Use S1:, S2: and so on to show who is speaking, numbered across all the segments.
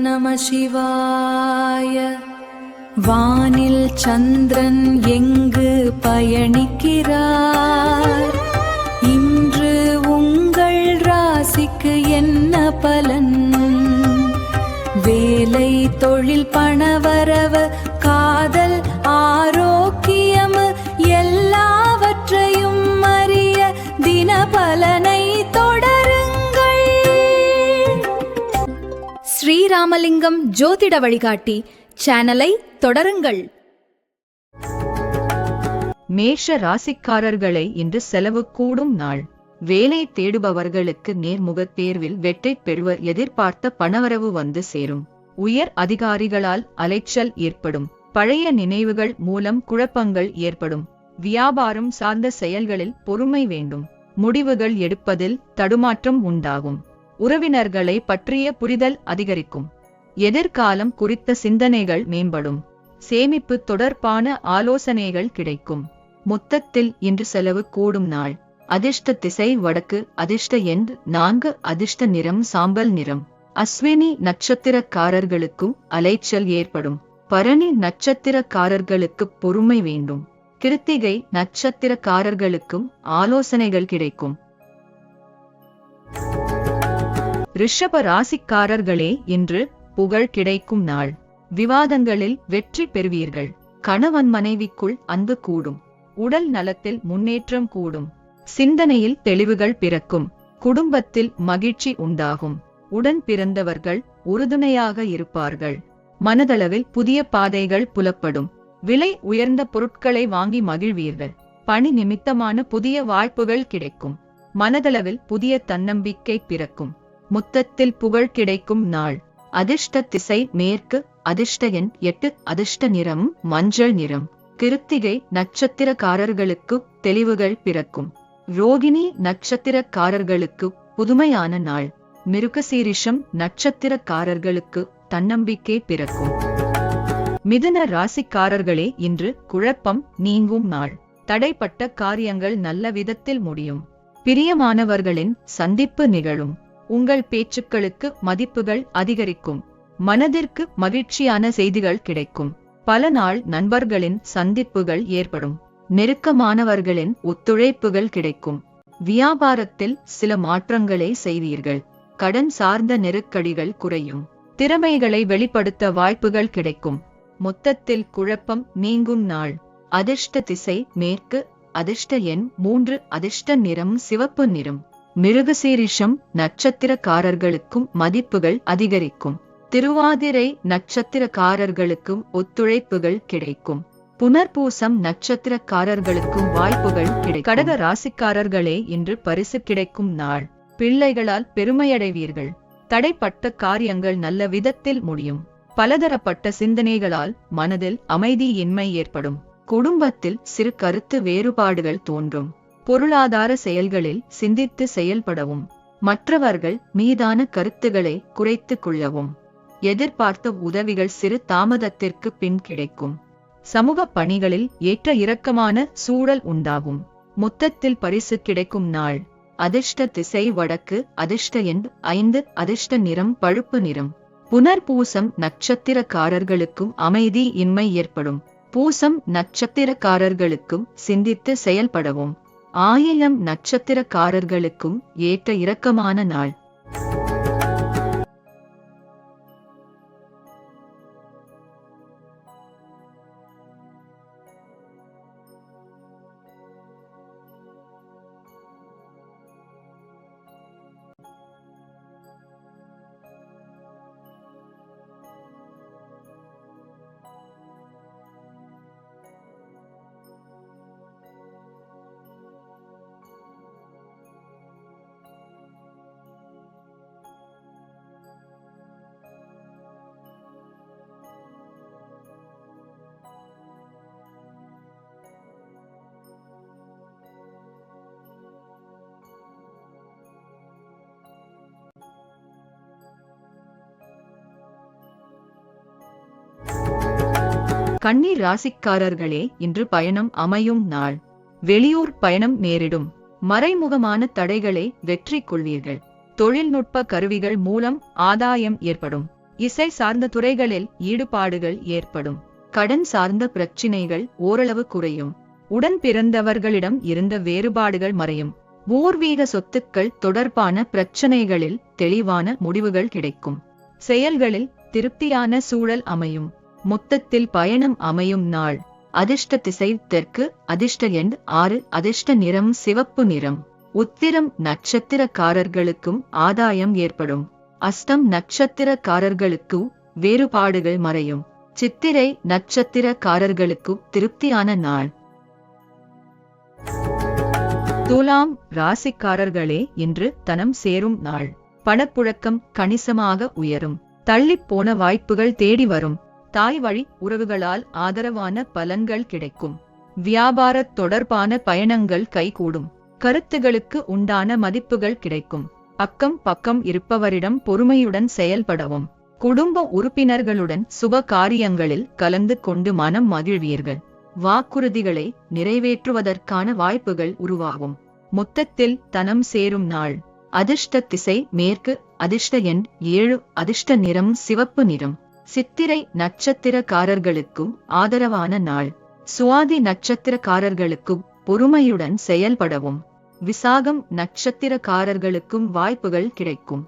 S1: நம சிவாய. வானில் சந்திரன் எங்கு பயணிக்கிறார்? இன்று உங்கள் ராசிக்கு என்ன பலன்? வேலை, தொழில், பணவரவு, காதல், ஆரோக்கியம் எல்லாவற்றையும் அறிய தினபலனை தொடருங்கள். ஸ்ரீராமலிங்கம் ஜோதிட வழிகாட்டி சேனலை தொடருங்கள்.
S2: மேஷ ராசிக்காரர்களை இன்று செலவு கூடும் நாள். வேலை தேடுபவர்களுக்கு நேர்முக தேர்வில் வெற்றி பெறுவர். எதிர்பார்த்த பணவரவு வந்து சேரும். உயர் அதிகாரிகளால் அலைச்சல் ஏற்படும். பழைய நினைவுகள் மூலம் குழப்பங்கள் ஏற்படும். வியாபாரம் சார்ந்த செயல்களில் பொறுமை வேண்டும். முடிவுகள் எடுப்பதில் தடுமாற்றம் உண்டாகும். உறவினர்களை பற்றிய புரிதல் அதிகரிக்கும். எதிர்காலம் குறித்த சிந்தனைகள் மேம்படும். சேமிப்பு தொடர்பான ஆலோசனைகள் கிடைக்கும். மொத்தத்தில் இன்று செலவு கூடும் நாள். அதிர்ஷ்ட திசை வடக்கு. அதிர்ஷ்ட எண் 4. அதிர்ஷ்ட நிறம் சாம்பல் நிறம். அஸ்வினி நட்சத்திரக்காரர்களுக்கும் அலைச்சல் ஏற்படும். பரணி நட்சத்திரக்காரர்களுக்கு பொறுமை வேண்டும். கிருத்திகை நட்சத்திரக்காரர்களுக்கும் ஆலோசனைகள் கிடைக்கும். ரிஷப ராசிக்காரர்களே இன்று புகழ் கிடைக்கும் நாள். விவாதங்களில் வெற்றி பெறுவீர்கள். கணவன் மனைவிக்குள் அன்பு கூடும். உடல் நலத்தில் முன்னேற்றம் கூடும். சிந்தனையில் தெளிவுகள் பிறக்கும். குடும்பத்தில் மகிழ்ச்சி உண்டாகும். உடன் பிறந்தவர்கள் உறுதுணையாக இருப்பார்கள். மனதளவில் புதிய பாதைகள் புலப்படும். விலை உயர்ந்த பொருட்களை வாங்கி மகிழ்வீர்கள். பணி நிமித்தமான புதிய வாய்ப்புகள் கிடைக்கும். மனதளவில் புதிய தன்னம்பிக்கை பிறக்கும். மொத்தத்தில் புகழ் கிடைக்கும் நாள். அதிர்ஷ்ட திசை மேற்கு. அதிர்ஷ்ட எண் 8. அதிர்ஷ்ட நிறம் மஞ்சள் நிறம். கிருத்திகை நட்சத்திரக்காரர்களுக்கு தெளிவுகள் பிறக்கும். ரோகிணி நட்சத்திரக்காரர்களுக்கு புதுமையான நாள். மிருகசீரிஷம் நட்சத்திரக்காரர்களுக்கு தன்னம்பிக்கை பிறக்கும். மிதுன ராசிக்காரர்களே இன்று குழப்பம் நீங்கும் நாள். தடைப்பட்ட காரியங்கள் நல்ல விதத்தில் முடியும். பிரியமானவர்களின் சந்திப்பு நிகழும். உங்கள் பேச்சுக்களுக்கு மதிப்புகள் அதிகரிக்கும். மனதிற்கு மகிழ்ச்சியான செய்திகள் கிடைக்கும். பல நாள் நண்பர்களின் சந்திப்புகள் ஏற்படும். நெருக்கமானவர்களின் ஒத்துழைப்புகள் கிடைக்கும். வியாபாரத்தில் சில மாற்றங்களை செய்வீர்கள். கடன் சார்ந்த நெருக்கடிகள் குறையும். திறமைகளை வெளிப்படுத்த வாய்ப்புகள் கிடைக்கும். மொத்தத்தில் குழப்பம் நீங்கும் நாள். அதிர்ஷ்ட திசை மேற்கு. அதிர்ஷ்ட எண் 3. அதிர்ஷ்ட நிறம் சிவப்பு நிறம். மிருகசீரிஷம் நட்சத்திரக்காரர்களுக்கும் மதிப்புகள் அதிகரிக்கும். திருவாதிரை நட்சத்திரக்காரர்களுக்கும் ஒத்துழைப்புகள் கிடைக்கும். புனர்பூசம் நட்சத்திரக்காரர்களுக்கும் வாய்ப்புகள் கிடைக்கும். கடக ராசிக்காரர்களே இன்று பரிசு கிடைக்கும் நாள். பிள்ளைகளால் பெருமையடைவீர்கள். தடைப்பட்ட காரியங்கள் நல்ல விதத்தில் முடியும். பலதரப்பட்ட சிந்தனைகளால் மனதில் அமைதியின்மை ஏற்படும். குடும்பத்தில் சிறு கருத்து வேறுபாடுகள் தோன்றும். பொருளாதார செயல்களில் சிந்தித்து செயல்படவும். மற்றவர்கள் மீதான கருத்துக்களை குறைத்துக் கொள்ளவும். எதிர்பார்த்த உதவிகள் சிறு தாமதத்திற்கு பின் கிடைக்கும். சமூக பணிகளில் ஏற்ற இறக்கமான சூழல் உண்டாகும். மொத்தத்தில் பரிசு கிடைக்கும் நாள். அதிர்ஷ்ட திசை வடக்கு. அதிர்ஷ்ட எண் 5. அதிர்ஷ்ட நிறம் பழுப்பு நிறம். புனர்பூசம் நட்சத்திரக்காரர்களுக்கும் அமைதி இன்மை ஏற்படும். பூசம் நட்சத்திரக்காரர்களுக்கும் சிந்தித்து செயல்படவும். ஆயிலம் நட்சத்திரக்காரர்களுக்கும் ஏற்ற இறக்கமான நாள். கன்னி ராசிக்காரர்களே இன்று பயணம் அமையும் நாள். வெளியூர் பயணம் நேரிடும். மறைமுகமான தடைகளை வெற்றி கொள்வீர்கள். தொழில்நுட்ப கருவிகள் மூலம் ஆதாயம் ஏற்படும். இசை சார்ந்த துறைகளில் ஈடுபாடுகள் ஏற்படும். கடன் சார்ந்த பிரச்சினைகள் ஓரளவு குறையும். உடன் பிறந்தவர்களிடம் இருந்த வேறுபாடுகள் மறையும். பூர்வீக சொத்துக்கள் தொடர்பான பிரச்சனைகளில் தெளிவான முடிவுகள் கிடைக்கும். செயல்களில் திருப்தியான சூழல் அமையும். மொத்தத்தில் பயணம் அமையும் நாள். அதிர்ஷ்ட திசை தெற்கு. அதிர்ஷ்ட எண் 6. அதிர்ஷ்ட நிறம் சிவப்பு நிறம். உத்திரம் நட்சத்திரக்காரர்களுக்கும் ஆதாயம் ஏற்படும். அஸ்தம் நட்சத்திரக்காரர்களுக்கு வேறுபாடுகள் மறையும். சித்திரை நட்சத்திரக்காரர்களுக்கு திருப்தியான நாள். துலாம் ராசிக்காரர்களே, இன்று தனம் சேரும் நாள். பணப்புழக்கம் கணிசமாக உயரும். தள்ளிப்போன வாய்ப்புகள் தேடி வரும். தாய் வழி உறவுகளால் ஆதரவான பலன்கள் கிடைக்கும். வியாபார தொடர்பான பயணங்கள் கைகூடும். கருத்துகளுக்கு உண்டான மதிப்புகள் கிடைக்கும். அக்கம் பக்கம் இருப்பவரிடம் பொறுமையுடன் செயல்படவும். குடும்ப உறுப்பினர்களுடன் சுப காரியங்களில் கலந்து கொண்டு மனம் மகிழ்வீர்கள். வாக்குறுதிகளை நிறைவேற்றுவதற்கான வாய்ப்புகள் உருவாகும். மொத்தத்தில் தனம் சேரும் நாள். அதிர்ஷ்ட திசை மேற்கு. அதிர்ஷ்ட எண் 7. அதிர்ஷ்ட நிறம் சிவப்பு நிறம். சித்திரை நட்சத்திரக்காரர்களுக்கும் ஆதரவான நாள். சுவாதி நட்சத்திரக்காரர்களுக்கும் பொறுமையுடன் செயல்படவும். விசாகம் நட்சத்திரக்காரர்களுக்கும் வாய்ப்புகள் கிடைக்கும்.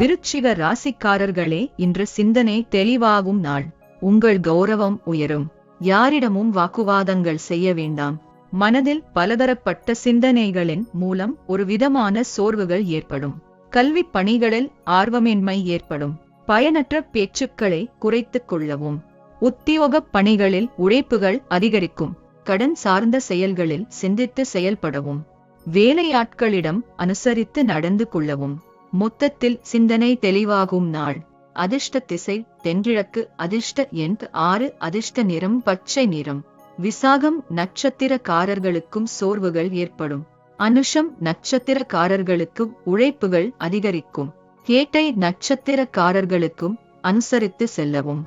S2: விருச்சிக ராசிக்காரர்களே, இன்று சிந்தனை தெளிவாகும் நாள். உங்கள் கௌரவம் உயரும். யாரிடமும் வாக்குவாதங்கள் செய்ய வேண்டாம். மனதில் பலதரப்பட்ட சிந்தனைகளின் மூலம் ஒரு விதமான சோர்வுகள் ஏற்படும். கல்வி பணிகளில் ஆர்வமின்மை ஏற்படும். பயனற்ற பேச்சுக்களை குறைத்துக் கொள்ளவும். உத்தியோக பணிகளில் உழைப்புகள் அதிகரிக்கும். கடன் சார்ந்த செயல்களில் சிந்தித்து செயல்படவும். வேலையாட்களிடம் அனுசரித்து நடந்து கொள்ளவும். மொத்தத்தில் சிந்தனை தெளிவாகும் நாள். அதிர்ஷ்ட திசை தென்கிழக்கு. அதிர்ஷ்ட எண் 6. அதிர்ஷ்ட நிறம் பச்சை நிறம். விசாகம் நட்சத்திரக்காரர்களுக்கும் சோர்வுகள் ஏற்படும். அனுஷம் நட்சத்திரக்காரர்களுக்கும் உழைப்புகள் அதிகரிக்கும். கேட்டை நட்சத்திரக்காரர்களுக்கும் அனுசரித்து செல்லவும்.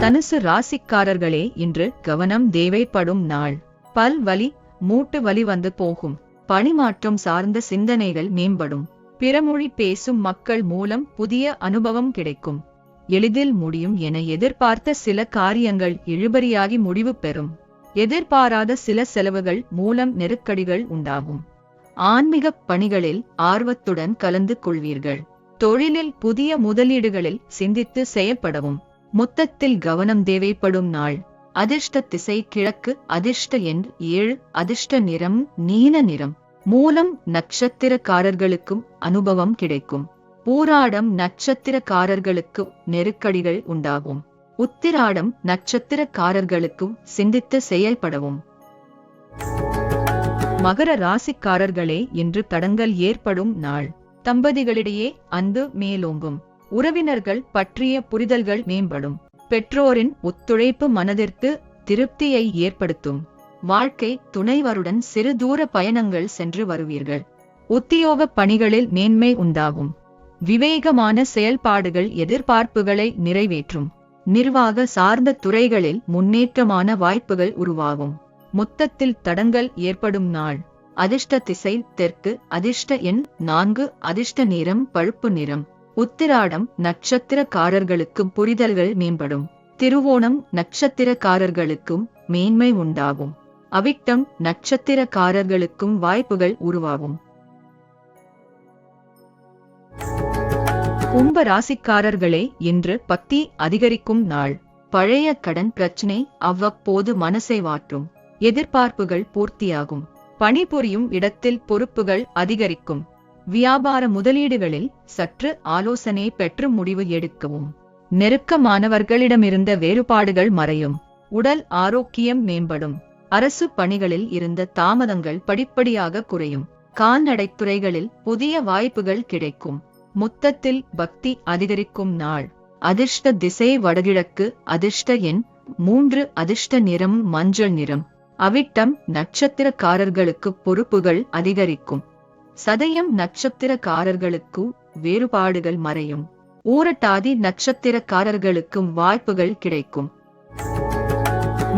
S2: தனுசு ராசிக்காரர்களே, இன்று கவனம் தேவைப்படும் நாள். பல் வலி மூட்டு வலி வந்து போகும். பணிமாற்றம் சார்ந்த சிந்தனைகள் மேம்படும். பிறமொழி பேசும் மக்கள் மூலம் புதிய அனுபவம் கிடைக்கும். எளிதில் முடியும் என எதிர்பார்த்த சில காரியங்கள் இழுபறியாகி முடிவு பெறும். எதிர்பாராத சில செலவுகள் மூலம் நெருக்கடிகள் உண்டாகும். ஆன்மீக பணிகளில் ஆர்வத்துடன் கலந்து கொள்வீர்கள். தொழிலில் புதிய முதலீடுகளில் சிந்தித்து செயல்படவும். மொத்தத்தில் கவனம் தேவைப்படும் நாள். அதிர்ஷ்ட திசை கிழக்கு. அதிர்ஷ்ட எண் 7. அதிர்ஷ்ட நிறம் நீல நிறம். மூலம் நட்சத்திரக்காரர்களுக்கும் அனுபவம் கிடைக்கும். பூராடம் நட்சத்திரக்காரர்களுக்கு நெருக்கடிகள் உண்டாகும். உத்திராடம் நட்சத்திரக்காரர்களுக்கும் சிந்தித்து செயல்படவும். மகர ராசிக்காரர்களே, இன்று தடங்கல் ஏற்படும் நாள். தம்பதிகளிடையே அன்பு மேலோங்கும். உறவினர்கள் பற்றிய புரிதல்கள் மேம்படும். பெற்றோரின் ஒத்துழைப்பு மனதிற்கு திருப்தியை ஏற்படுத்தும். வாழ்க்கை துணைவருடன் சிறு தூர பயணங்கள் சென்று வருவீர்கள். உத்தியோக பணிகளில் மேன்மை உண்டாகும். விவேகமான செயல்பாடுகள் எதிர்பார்ப்புகளை நிறைவேற்றும். நிர்வாக சார்ந்த துறைகளில் முன்னேற்றமான வாய்ப்புகள் உருவாகும். மொத்தத்தில் தடங்கல் ஏற்படும் நாள். அதிர்ஷ்ட திசை தெற்கு. அதிர்ஷ்ட எண் 4. அதிர்ஷ்ட நிறம் பழுப்பு நிறம். உத்திராடம் நட்சத்திரக்காரர்களுக்கும் புரிதல்கள் மேம்படும். திருவோணம் நட்சத்திரக்காரர்களுக்கும் மேன்மை உண்டாகும். அவிட்டம் நட்சத்திரக்காரர்களுக்கும் வாய்ப்புகள் உருவாகும். கும்ப ராசிக்காரர்களே, இன்று பக்தி அதிகரிக்கும் நாள். பழைய கடன் பிரச்சனை அவ்வப்போது மனசை வாட்டும். எதிர்பார்ப்புகள் பூர்த்தியாகும். பணிபுரியும் இடத்தில் பொறுப்புகள் அதிகரிக்கும். வியாபார முதலீடுகளில் சற்று ஆலோசனை பெற்று முடிவு எடுக்கவும். நெருக்கமானவர்களிடமிருந்த வேறுபாடுகள் மறையும். உடல் ஆரோக்கியம் மேம்படும். அரசு பணிகளில் இருந்த தாமதங்கள் படிப்படியாக குறையும். கால்நடைத்துறைகளில் புதிய வாய்ப்புகள் கிடைக்கும். மொத்தத்தில் பக்தி அதிகரிக்கும் நாள். அதிர்ஷ்ட திசை வடகிழக்கு. அதிர்ஷ்ட எண் 3. அதிர்ஷ்ட நிறம் மஞ்சள் நிறம். அவிட்டம் நட்சத்திரக்காரர்களுக்கு பொறுப்புகள் அதிகரிக்கும். சதயம் நட்சத்திரக்காரர்களுக்கு வேறுபாடுகள் மறையும். ஊரட்டாதி நட்சத்திரக்காரர்களுக்கும் வாய்ப்புகள் கிடைக்கும்.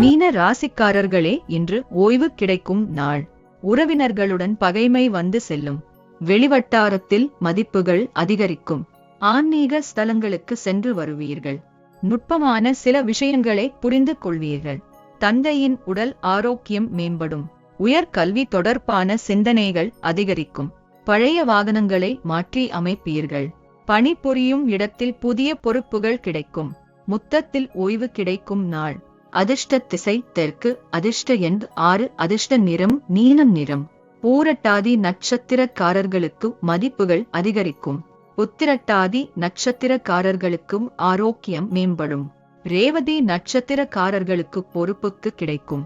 S2: மீன ராசிக்காரர்களே, இன்று ஓய்வு கிடைக்கும் நாள். உறவினர்களுடன் பகைமை வந்து செல்லும். வெளிவட்டாரத்தில் மதிப்புகள் அதிகரிக்கும். ஆன்மீக ஸ்தலங்களுக்கு சென்று வருவீர்கள். நுட்பமான சில விஷயங்களை புரிந்து கொள்வீர்கள். தந்தையின் உடல் ஆரோக்கியம் மேம்படும். உயர் கல்வி தொடர்பான சிந்தனைகள் அதிகரிக்கும். பழைய வாகனங்களை மாற்றி அமைப்பீர்கள். பணிபுரியும் இடத்தில் புதிய பொறுப்புகள் கிடைக்கும். மொத்தத்தில் ஓய்வு கிடைக்கும் நாள். அதிர்ஷ்ட திசை தெற்கு. அதிர்ஷ்ட எண் 6. அதிர்ஷ்ட நிறம் நீலம் நிறம். பூரட்டாதி நட்சத்திரக்காரர்களுக்கு மதிப்புகள் அதிகரிக்கும். உத்திரட்டாதி நட்சத்திரக்காரர்களுக்கும் ஆரோக்கியம் மேம்படும். ரேவதி நட்சத்திரக்காரர்களுக்கு பொறுப்புக்கு கிடைக்கும்.